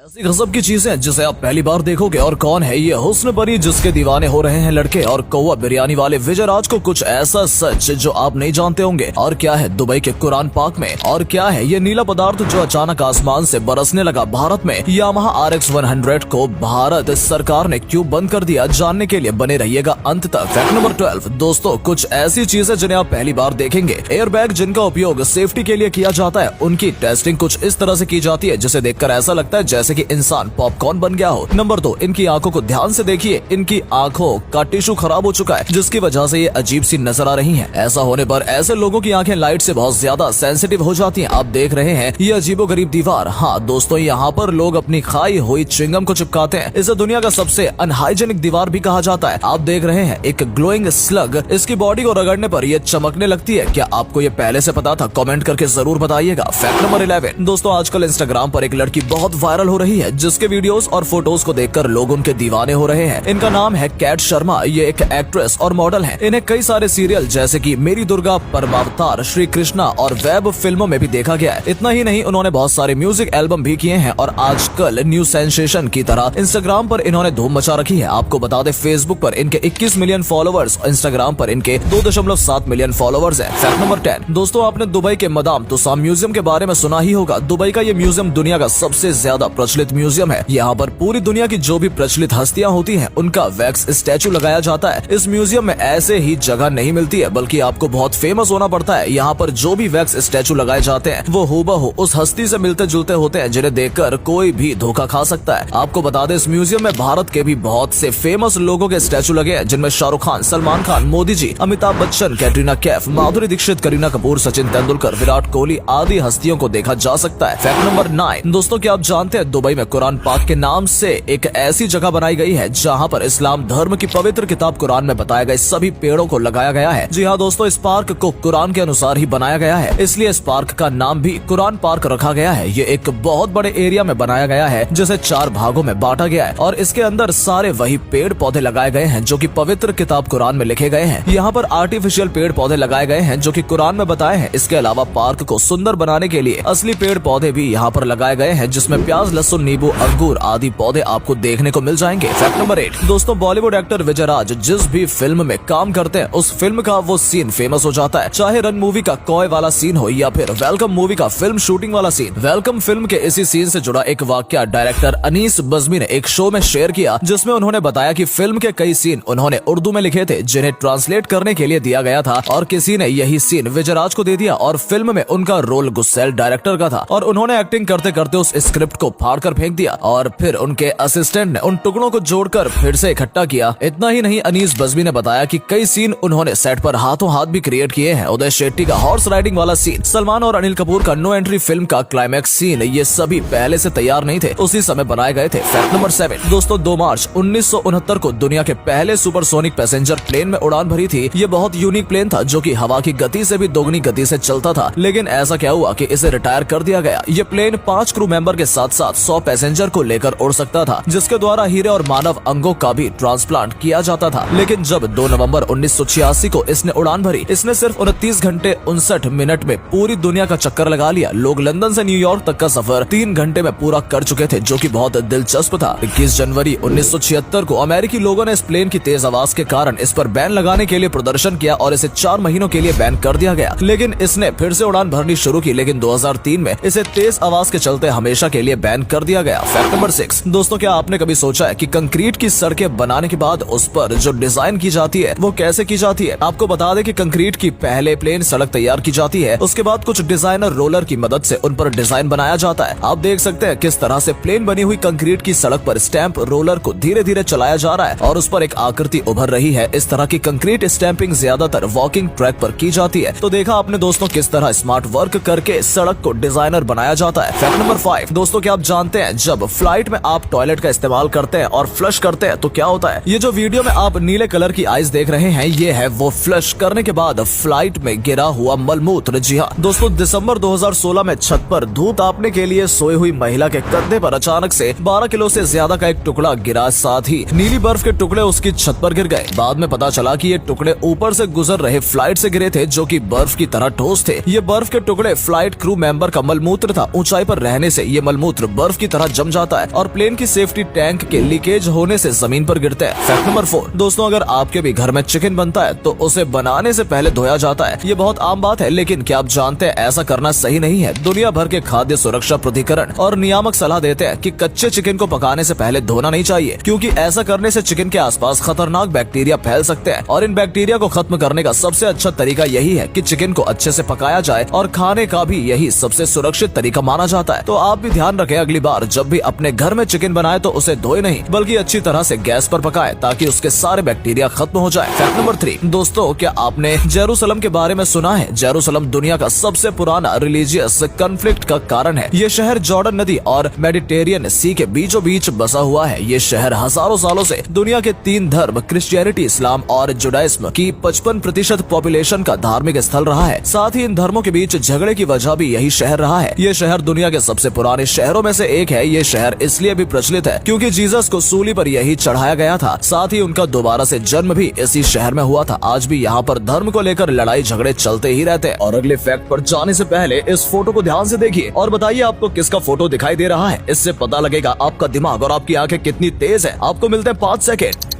ऐसी गजब की चीज है जिसे आप पहली बार देखोगे। और कौन है ये हुस्न परी जिसके दीवाने हो रहे हैं लड़के। और कौवा बिरयानी वाले विजय राज को कुछ ऐसा सच जो आप नहीं जानते होंगे। और क्या है दुबई के कुरान पाक में। और क्या है ये नीला पदार्थ जो अचानक आसमान से बरसने लगा भारत में। यामाहा RX 100 को भारत सरकार ने क्यों बंद कर दिया, जानने के लिए बने रहिएगा अंत तक। फैक्ट नंबर 12 दोस्तों, कुछ ऐसी चीजें जिन्हें आप पहली बार देखेंगे। एयरबैग जिनका उपयोग सेफ्टी के लिए किया जाता है, उनकी टेस्टिंग कुछ इस तरह से की जाती है जिसे देखकर ऐसा लगता है जैसे कि इंसान पॉपकॉर्न बन गया हो। नंबर 2, इनकी आंखों को ध्यान से देखिए। इनकी आंखों का टिश्यू खराब हो चुका है जिसकी वजह से ये अजीब सी नजर आ रही हैं। ऐसा होने पर ऐसे लोगों की आंखें लाइट से बहुत ज्यादा सेंसिटिव हो जाती हैं। आप देख रहे हैं ये अजीबोगरीब दीवार। हाँ दोस्तों, यहाँ पर लोग अपनी खाई हुई च्युइंगम को चिपकाते हैं। इसे दुनिया का सबसे अनहाइजेनिक दीवार भी कहा जाता है। आप देख रहे हैं एक ग्लोइंग स्लग, इसकी बॉडी को रगड़ने पर ये चमकने लगती है। क्या आपको ये पहले से पता था? कमेंट करके जरूर बताइएगा। फैक्ट नंबर 11 दोस्तों, आजकल इंस्टाग्राम पर एक लड़की बहुत वायरल हो रही है जिसके वीडियोस और फोटोज को देखकर लोग उनके दीवाने हो रहे हैं। इनका नाम है कैट शर्मा। ये एक एक्ट्रेस और मॉडल है। इन्हें कई सारे सीरियल जैसे कि मेरी दुर्गा, परमावतार, श्री कृष्णा और वेब फिल्मों में भी देखा गया है। इतना ही नहीं, उन्होंने बहुत सारे म्यूजिक एल्बम भी किए हैं और आजकल न्यू सेंसेशन की तरह इंस्टाग्राम पर इन्होंने धूम मचा रखी है। आपको बता दें, फेसबुक पर इनके 21 मिलियन फॉलोवर्स, इंस्टाग्राम पर इनके 2.7 मिलियन फॉलोवर्स हैं। फैक्ट नंबर 10 दोस्तों, आपने दुबई के मदाम तुसाम म्यूजियम के बारे में सुना ही होगा। दुबई का ये म्यूजियम दुनिया का सबसे ज्यादा प्रचलित म्यूजियम है। यहाँ पर पूरी दुनिया की जो भी प्रचलित हस्तियाँ होती हैं, उनका वैक्स स्टैचू लगाया जाता है। इस म्यूजियम में ऐसे ही जगह नहीं मिलती है, बल्कि आपको बहुत फेमस होना पड़ता है। यहाँ पर जो भी वैक्स स्टैचू लगाए जाते हैं वो हूबहू उस हस्ती से मिलते जुलते होते हैं जिन्हें देखकर कोई भी धोखा खा सकता है। आपको बता दें, इस म्यूजियम में भारत के भी बहुत से फेमस लोगों के स्टैचू लगे हैं, जिनमें शाहरुख खान, सलमान खान, मोदी जी, अमिताभ बच्चन, कैटरीना कैफ, माधुरी दीक्षित, करीना कपूर, सचिन तेंदुलकर, विराट कोहली आदि हस्तियों को देखा जा सकता है। फैक्ट नंबर 9 दोस्तों, क्या आप जानते हैं दुबई में कुरान पाक के नाम से एक ऐसी जगह बनाई गई है जहाँ पर इस्लाम धर्म की पवित्र किताब कुरान में बताए गए सभी पेड़ों को लगाया गया है। जी हाँ दोस्तों, इस पार्क को कुरान के अनुसार ही बनाया गया है, इसलिए इस पार्क का नाम भी कुरान पार्क रखा गया है। ये एक बहुत बड़े एरिया में बनाया गया है जिसे 4 भागों में बांटा गया है और इसके अंदर सारे वही पेड़ पौधे लगाए गए हैं जो कि पवित्र किताब कुरान में लिखे गए हैं। यहाँ पर आर्टिफिशियल पेड़ पौधे लगाए गए हैं जो कि कुरान में बताए हैं। इसके अलावा पार्क को सुंदर बनाने के लिए असली पेड़ पौधे भी यहाँ पर लगाए गए हैं, जिसमें प्याज, लहसुन, नींबू, अंगूर आदि पौधे आपको देखने को मिल जाएंगे। फैक्ट नंबर 8 दोस्तों, बॉलीवुड एक्टर विजय राज जिस भी फिल्म में काम करते हैं, उस फिल्म का वो सीन फेमस हो जाता है। चाहे रन मूवी का कॉय वाला सीन हो या फिर वेलकम मूवी का फिल्म शूटिंग वाला सीन। वेलकम फिल्म के इसी सीन से जुड़ा एक वाकया डायरेक्टर अनीस बज़मी ने एक शो में शेयर किया, जिसमें उन्होंने बताया कि फिल्म के कई सीन उन्होंने उर्दू में लिखे थे जिन्हें ट्रांसलेट करने के लिए दिया गया था और किसी ने यही सीन विजय राज को दे दिया और फिल्म में उनका रोल गुस्सैल डायरेक्टर का था और उन्होंने एक्टिंग करते करते उस स्क्रिप्ट को फाड़ कर फेंक दिया और फिर उनके असिस्टेंट ने उन टुकड़ों को जोड़कर फिर से इकट्ठा किया। इतना ही नहीं, अनीस बज़मी ने बताया कि कई सीन उन्होंने सेट पर हाथों हाथ भी क्रिएट किए हैं। उदय शेट्टी का हॉर्स राइडिंग वाला सीन, सलमान और अनिल कपूर का नो एंट्री फिल्म का क्लाइमैक्स सीन, ये सभी पहले से तैयार नहीं थे, उसी समय बनाए गए थे। फैक्ट नंबर 7 दोस्तों, 2 मार्च 1969 को दुनिया के पहले सुपरसोनिक पैसेंजर प्लेन में उड़ान भरी थी। ये बहुत यूनिक प्लेन था जो कि हवा की गति से भी दोगुनी गति से चलता था, लेकिन ऐसा क्या हुआ कि इसे रिटायर कर दिया गया। ये प्लेन 5 क्रू मेंबर के साथ साथ 100 पैसेंजर को लेकर उड़ सकता था, जिसके द्वारा हीरे और मानव अंगों का भी ट्रांसप्लांट किया जाता था। लेकिन जब 2 नवंबर 1986 को इसने उड़ान भरी, इसने सिर्फ 29 घंटे 59 मिनट में पूरी दुनिया का चक्कर लगा लिया। लोग लंदन से न्यूयॉर्क तक का सफर 3 घंटे में पूरा कर चुके थे, जो कि बहुत दिलचस्प था। 21 जनवरी 1976 को अमेरिकी लोगों ने इस प्लेन की तेज आवाज के कारण इस पर बैन लगाने के लिए प्रदर्शन किया और इसे 4 महीनों के लिए बैन कर दिया गया। लेकिन इसने फिर से उड़ान भरनी शुरू की, लेकिन 2003 में इसे तेज आवाज के चलते हमेशा के लिए बैन कर दिया गया। फैक्ट नंबर 6 दोस्तों, क्या आपने कभी सोचा है कि कंक्रीट की सड़कें बनाने के बाद उस पर जो डिजाइन की जाती है वो कैसे की जाती है? आपको बता दें कि कंक्रीट की पहले प्लेन सड़क तैयार की जाती है, उसके बाद कुछ डिजाइनर रोलर की मदद से उन पर डिजाइन बनाया जाता है। आप देख सकते हैं किस तरह से प्लेन बनी हुई कंक्रीट की सड़क पर स्टैंप रोलर को धीरे धीरे चलाया जा रहा है और उस पर एक आकृति उभर रही है। इस तरह की कंक्रीट स्टैंपिंग ज्यादातर वॉकिंग ट्रैक पर की जाती है। तो देखा आपने दोस्तों किस तरह स्मार्ट वर्क करके सड़क को डिजाइनर बनाया जाता है। फैक्ट नंबर 5 दोस्तों, क्या आप जानते हैं जब फ्लाइट में आप टॉयलेट का इस्तेमाल करते हैं और फ्लश करते हैं तो क्या होता है? ये जो वीडियो में आप नीले कलर की आइस देख रहे हैं, ये है वो फ्लश करने के बाद फ्लाइट में गिरा हुआ मलमूत्र। जी हाँ दोस्तों, दिसंबर 2016 में छत पर धूप तापने के लिए सोई हुई महिला के कंधे पर अचानक से 12 किलो से ज्यादा का एक टुकड़ा गिरा, साथ ही नीली बर्फ के टुकड़े उसकी छत पर गिर गए। बाद में पता चला कि ये टुकड़े ऊपर से गुजर रहे फ्लाइट से गिरे थे, जो कि बर्फ की तरह ठोस थे। ये बर्फ के टुकड़े फ्लाइट क्रू मेंबर का मलमूत्र था। ऊंचाई पर रहने से ये मलमूत्र बर्फ बर्फ की तरह जम जाता है और प्लेन की सेफ्टी टैंक के लीकेज होने से जमीन पर गिरते हैं। फैक्ट नंबर 4 दोस्तों, अगर आपके भी घर में चिकन बनता है तो उसे बनाने से पहले धोया जाता है। ये बहुत आम बात है, लेकिन क्या आप जानते हैं ऐसा करना सही नहीं है। दुनिया भर के खाद्य सुरक्षा प्राधिकरण और नियामक सलाह देते हैं कि कच्चे चिकन को पकाने से पहले धोना नहीं चाहिए, क्योंकि ऐसा करने से चिकन के आसपास खतरनाक बैक्टीरिया फैल सकते हैं और इन बैक्टीरिया को खत्म करने का सबसे अच्छा तरीका यही है कि चिकन को अच्छे से पकाया जाए और खाने का भी यही सबसे सुरक्षित तरीका माना जाता है। तो आप भी ध्यान रखें, अगली बार जब भी अपने घर में चिकन बनाए तो उसे धोए नहीं बल्कि अच्छी तरह से गैस पर पकाए ताकि उसके सारे बैक्टीरिया खत्म हो जाए। फैक्ट नंबर 3 दोस्तों, क्या आपने जेरूसलम के बारे में सुना है? जेरूसलम दुनिया का सबसे पुराना रिलीजियस कॉन्फ्लिक्ट का कारण है। ये शहर जॉर्डन नदी और मेडिटेरियन सी के बीचों बीच बसा हुआ है। ये शहर हजारों सालों से दुनिया के 3 धर्म क्रिश्चियनिटी, इस्लाम और जुडाइज्म की 55% पॉपुलेशन का धार्मिक स्थल रहा है। साथ ही इन धर्मों के बीच झगड़े की वजह भी यही शहर रहा है। ये शहर दुनिया के सबसे पुराने शहरों में से एक है। ये शहर इसलिए भी प्रचलित है क्योंकि जीसस को सूली पर यही चढ़ाया गया था। साथ ही उनका दोबारा से जन्म भी इसी शहर में हुआ था। आज भी यहाँ पर धर्म को लेकर लड़ाई झगड़े चलते ही रहते हैं। और अगले फैक्ट पर जाने से पहले इस फोटो को ध्यान से देखिए और बताइए आपको किसका फोटो दिखाई दे रहा है। इससे पता लगेगा आपका दिमाग और आपकी आंखें कितनी तेज है। आपको मिलते हैं 5 सेकेंड।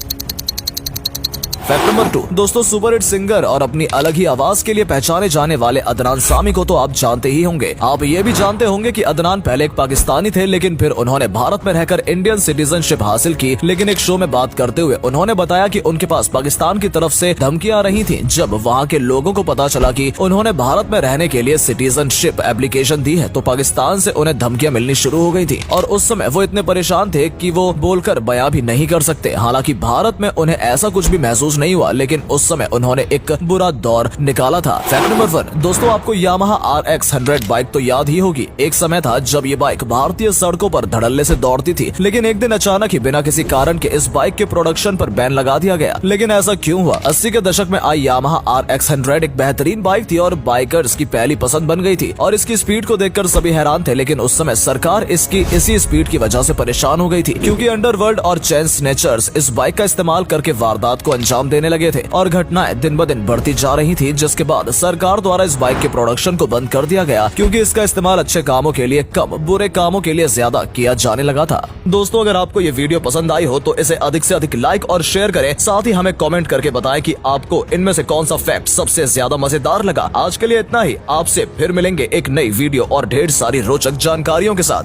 फैक्ट नंबर 2 दोस्तों, सुपरहिट सिंगर और अपनी अलग ही आवाज के लिए पहचाने जाने वाले अदनान सामी को तो आप जानते ही होंगे। आप ये भी जानते होंगे कि अदनान पहले एक पाकिस्तानी थे, लेकिन फिर उन्होंने भारत में रहकर इंडियन सिटीजनशिप हासिल की। लेकिन एक शो में बात करते हुए उन्होंने बताया कि उनके पास पाकिस्तान की तरफ से धमकियां आ रही थी। जब वहाँ के लोगों को पता चला कि उन्होंने भारत में रहने के लिए सिटीजनशिप एप्लीकेशन दी है तो पाकिस्तान से उन्हें धमकियां मिलनी शुरू हो गई थी। और उस समय वो इतने परेशान थे कि वो बोलकर बयां भी नहीं कर सकते। हालांकि भारत में उन्हें ऐसा कुछ भी महसूस नहीं हुआ, लेकिन उस समय उन्होंने एक बुरा दौर निकाला था। फैक्ट नंबर 1 दोस्तों, आपको यामाहा RX 100 बाइक तो याद ही होगी। एक समय था जब ये बाइक भारतीय सड़कों पर धड़ल्ले से दौड़ती थी, लेकिन एक दिन अचानक ही बिना किसी कारण के इस बाइक के प्रोडक्शन पर बैन लगा दिया गया। लेकिन ऐसा क्यों हुआ? 80 के दशक में आई यामाहा RX 100 एक बेहतरीन बाइक थी और बाइकर्स की पहली पसंद बन गई थी और इसकी स्पीड को देखकर सभी हैरान थे। लेकिन उस समय सरकार इसकी इसी स्पीड की वजह से परेशान हो गई थी, क्योंकि अंडरवर्ल्ड और चेन स्नेचर्स इस बाइक का इस्तेमाल करके वारदात को अंजाम देने लगे थे और घटनाएं दिन ब दिन बढ़ती जा रही थी, जिसके बाद सरकार द्वारा इस बाइक के प्रोडक्शन को बंद कर दिया गया, क्योंकि इसका इस्तेमाल अच्छे कामों के लिए कम, बुरे कामों के लिए ज्यादा किया जाने लगा था। दोस्तों, अगर आपको ये वीडियो पसंद आई हो तो इसे अधिक से अधिक लाइक और शेयर करें। साथ ही हमें कमेंट करके बताएं कि आपको इनमें से कौन सा फैक्ट सबसे ज्यादा मजेदार लगा। आज के लिए इतना ही। आपसे फिर मिलेंगे एक नई वीडियो और ढेर सारी रोचक जानकारियों के साथ।